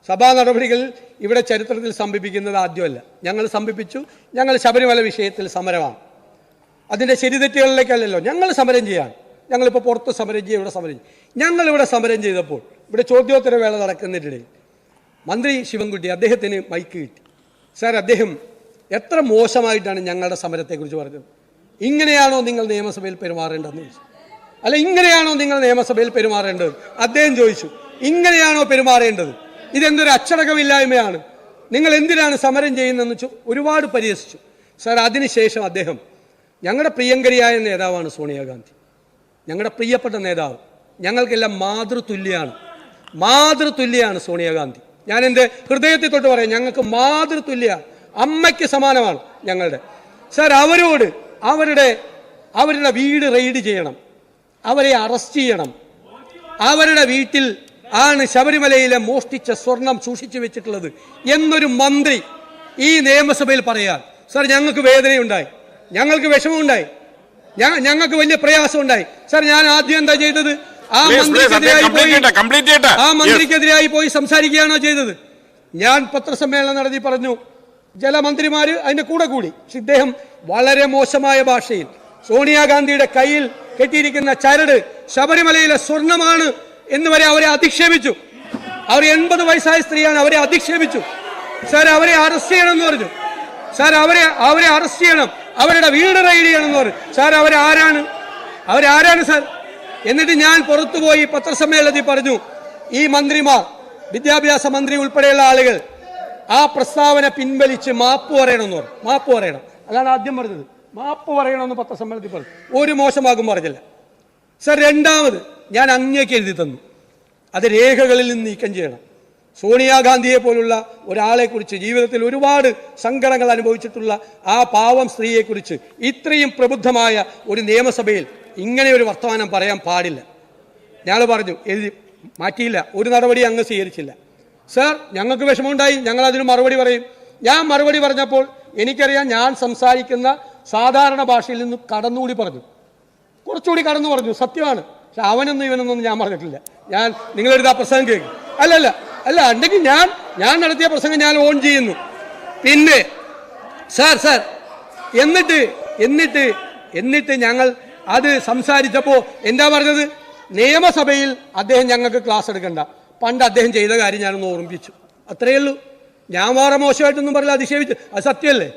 സഭാ നടപടികൾ ഇവിടെ ചരിത്രത്തിൽ സംഭവിക്കുന്നത് ആദ്യമല്ല. ഞങ്ങൾ സംഭവിച്ചു. ഞങ്ങൾ ശബരിമല വിഷയത്തിൽ സമരമാണ്. അതിൻ്റെ ശരിതെറ്റുകളിലേക്കല്ലല്ലോ ഞങ്ങൾ സമരം ചെയ്യാൻ. ഞങ്ങളിപ്പോൾ പുറത്ത് സമരം ചെയ്യുക, ഇവിടെ സമരം ചെയ്യും. ഞങ്ങളിവിടെ സമരം ചെയ്തപ്പോൾ ഇവിടെ ചോദ്യോത്തര വേള നടക്കുന്നതിനിടയിൽ മന്ത്രി ശിവൻകുട്ടി അദ്ദേഹത്തിന് മൈക്ക് കിട്ടി. സാർ, അദ്ദേഹം എത്ര മോശമായിട്ടാണ് ഞങ്ങളുടെ സമരത്തെക്കുറിച്ച് പറഞ്ഞത്. ഇങ്ങനെയാണോ നിങ്ങൾ നിയമസഭയിൽ പെരുമാറേണ്ടതെന്ന് ചോദിച്ചു. അല്ല, ഇങ്ങനെയാണോ നിങ്ങൾ നിയമസഭയിൽ പെരുമാറേണ്ടത് അദ്ദേഹം ചോദിച്ചു. ഇങ്ങനെയാണോ പെരുമാറേണ്ടത്? ഇതെന്തൊരു അച്ചടക്കമില്ലായ്മയാണ്, നിങ്ങൾ എന്തിനാണ് സമരം ചെയ്യുന്നതെന്ന് ഒരുപാട് പരിഹസിച്ചു. സാർ, അതിനുശേഷം അദ്ദേഹം ഞങ്ങളുടെ പ്രിയങ്കരിയായ നേതാവാണ് സോണിയാഗാന്ധി, ഞങ്ങളുടെ പ്രിയപ്പെട്ട നേതാവ്, ഞങ്ങൾക്കെല്ലാം മാതൃതുല്യാണ് സോണിയാഗാന്ധി. ഞാൻ എൻ്റെ ഹൃദയത്തിൽ തൊട്ട് പറയാം, ഞങ്ങൾക്ക് മാതൃതുല്യാണ്, അമ്മയ്ക്ക് സമാനമാണ് ഞങ്ങളുടെ. സാർ, അവരോട് അവരുടെ വീട് റെയ്ഡ് ചെയ്യണം, അവരെ അറസ്റ്റ് ചെയ്യണം, അവരുടെ വീട്ടിൽ ആണ് ശബരിമലയിലെ മോഷ്ടിച്ച സ്വർണം സൂക്ഷിച്ചു വെച്ചിട്ടുള്ളത് എന്നൊരു മന്ത്രി ഈ നിയമസഭയിൽ പറയാൻ, സാർ, ഞങ്ങൾക്ക് വേദനയുണ്ടായി, ഞങ്ങൾക്ക് വിഷമമുണ്ടായി, ഞങ്ങൾക്ക് വലിയ പ്രയാസമുണ്ടായി. സാർ, ഞാൻ ആദ്യം എന്താ ചെയ്തത്? ആ മന്ത്രിക്കെതിരായി പോയി സംസാരിക്കുകയാണോ ചെയ്തത്? ഞാൻ പത്രസമ്മേളനം നടത്തി പറഞ്ഞു, ജലമന്ത്രിമാര് അതിന്റെ കൂടെ കൂടി. പക്ഷെ ഇദ്ദേഹം വളരെ മോശമായ ഭാഷയിൽ സോണിയാഗാന്ധിയുടെ കയ്യിൽ കെട്ടിയിരിക്കുന്ന ചരട് ശബരിമലയിലെ സ്വർണമാണ് എന്ന് വരെ അവരെ അധിക്ഷേപിച്ചു. അവർ 80 വയസ്സായ സ്ത്രീയാണ്, അവരെ അധിക്ഷേപിച്ചു. സാർ, അവരെ അറസ്റ്റ് ചെയ്യണമെന്ന് പറഞ്ഞു. സാർ, അവരെ അറസ്റ്റ് ചെയ്യണം, അവരുടെ വീട് റെയ്ഡ് ചെയ്യണമെന്ന് പറഞ്ഞു. സാർ, അവരാരാണ് സാർ? എന്നിട്ട് ഞാൻ പുറത്തുപോയി പത്രസമ്മേളനത്തിൽ പറഞ്ഞു, ഈ മന്ത്രിമാർ, വിദ്യാഭ്യാസ മന്ത്രി ഉൾപ്പെടെയുള്ള ആളുകൾ ആ പ്രസ്താവന പിൻവലിച്ച് മാപ്പ് പറയണമെന്ന് പറഞ്ഞു. മാപ്പ് പറയണം, അതാണ് ആദ്യം പറഞ്ഞത്. മാപ്പ് പറയണമെന്ന് പത്രസമ്മേളനത്തിൽ പറഞ്ഞു. ഒരു മോശമാകും പറഞ്ഞില്ല. സാർ, രണ്ടാമത് ഞാൻ അങ്ങേക്ക് എഴുതി തന്നു, അത് രേഖകളിൽ നിന്ന് നീക്കം ചെയ്യണം. സോണിയാഗാന്ധിയെ പോലുള്ള ഒരാളെക്കുറിച്ച്, ജീവിതത്തിൽ ഒരുപാട് സങ്കടങ്ങൾ അനുഭവിച്ചിട്ടുള്ള ആ പാവം സ്ത്രീയെക്കുറിച്ച് ഇത്രയും പ്രബുദ്ധമായ ഒരു നിയമസഭയിൽ ഇങ്ങനെ ഒരു വർത്തമാനം പറയാൻ പാടില്ല. ഞങ്ങൾ പറഞ്ഞു, എഴുതി മാറ്റിയില്ല, ഒരു നടപടി അങ്ങ് സ്വീകരിച്ചില്ല. സാർ, ഞങ്ങൾക്ക് വിഷമമുണ്ടായി, ഞങ്ങൾ അതിന് മറുപടി പറയും. ഞാൻ മറുപടി പറഞ്ഞപ്പോൾ എനിക്കറിയാം ഞാൻ സംസാരിക്കുന്ന സാധാരണ ഭാഷയിൽ നിന്ന് കടന്നുകൂടി പറഞ്ഞു, കുറച്ചുകൂടി കടന്നു പറഞ്ഞു. സത്യമാണ്. പക്ഷെ അവനൊന്നും ഇവനൊന്നും ഞാൻ പറഞ്ഞിട്ടില്ല. ഞാൻ നിങ്ങളെടുത്ത പ്രസംഗം കേൾക്കും. അല്ല ഉണ്ടെങ്കിൽ ഞാൻ നടത്തിയ പ്രസംഗം ഞാൻ ഓൺ ചെയ്യുന്നു. പിന്നെ സാർ എന്നിട്ട് ഞങ്ങൾ അത് സംസാരിച്ചപ്പോൾ എന്താ പറഞ്ഞത്? നിയമസഭയിൽ അദ്ദേഹം ഞങ്ങൾക്ക് ക്ലാസ് എടുക്കണ്ട, പണ്ട് അദ്ദേഹം ചെയ്ത കാര്യം ഞാനൊന്ന് ഓർമ്മിപ്പിച്ചു, അത്രയേ ഉള്ളൂ. ഞാൻ വേറെ മോശമായിട്ടൊന്നും പറയില്ല, അധിക്ഷേപിച്ചു. അത് സത്യമല്ലേ?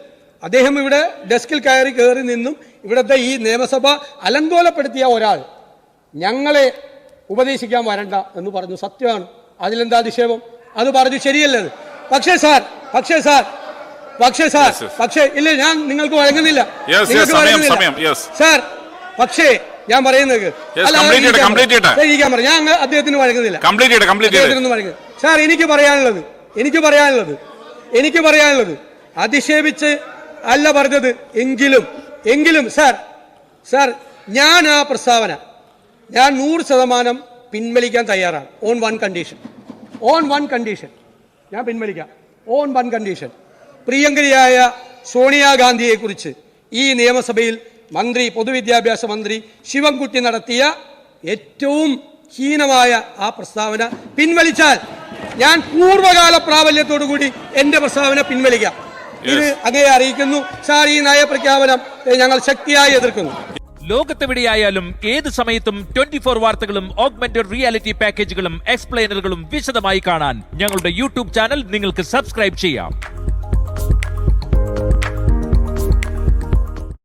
അദ്ദേഹം ഇവിടെ ഡെസ്കിൽ കയറി നിന്നും ഇവിടുത്തെ ഈ നിയമസഭ അലങ്കോലപ്പെടുത്തിയ ഒരാൾ ഞങ്ങളെ ഉപദേശിക്കാൻ വരണ്ട എന്ന് പറഞ്ഞു. സത്യമാണ്. അതിലെന്താ അധിക്ഷേപം? അത് പറഞ്ഞു, ശരിയല്ലത്. പക്ഷേ ഇല്ല, ഞാൻ നിങ്ങൾക്ക് വഴങ്ങുന്നില്ല. സാർ, പക്ഷേ ഞാൻ പറയുന്നത് ഞാൻ അദ്ദേഹത്തിന് വഴങ്ങുന്നില്ല. സാർ, എനിക്ക് പറയാനുള്ളത് അധിക്ഷേപിച്ച് അല്ല പറഞ്ഞത്. എങ്കിലും സാർ ഞാൻ ആ പ്രസ്താവന ഞാൻ 100% പിൻവലിക്കാൻ തയ്യാറാണ്. ഓൺ വൺ കണ്ടീഷൻ ഞാൻ പിൻവലിക്കാം. On one condition. പ്രിയങ്കരിയായ സോണിയാഗാന്ധിയെക്കുറിച്ച് ഈ നിയമസഭയിൽ പൊതുവിദ്യാഭ്യാസ മന്ത്രി ശിവൻകുട്ടി നടത്തിയ ഏറ്റവും ഹീനമായ ആ പ്രസ്താവന പിൻവലിച്ചാൽ ഞാൻ പൂർവ്വകാല പ്രാബല്യത്തോടു കൂടി എന്റെ പ്രസ്താവന പിൻവലിക്കാം. ഇത് അങ്ങേ അറിയിക്കുന്നു. സാർ, ഈ നയപ്രഖ്യാപനം ഞങ്ങൾ ശക്തിയായി എതിർക്കുന്നു. ലോകത്തെവിടെയായാലും ഏത് സമയത്തും 24 വാർത്തകളും ഓഗ്മെന്റഡ് റിയാലിറ്റി പാക്കേജുകളും എക്സ്പ്ലെയിനറുകളും വിശദമായി കാണാൻ ഞങ്ങളുടെ യൂട്യൂബ് ചാനൽ നിങ്ങൾക്ക് സബ്സ്ക്രൈബ് ചെയ്യാം.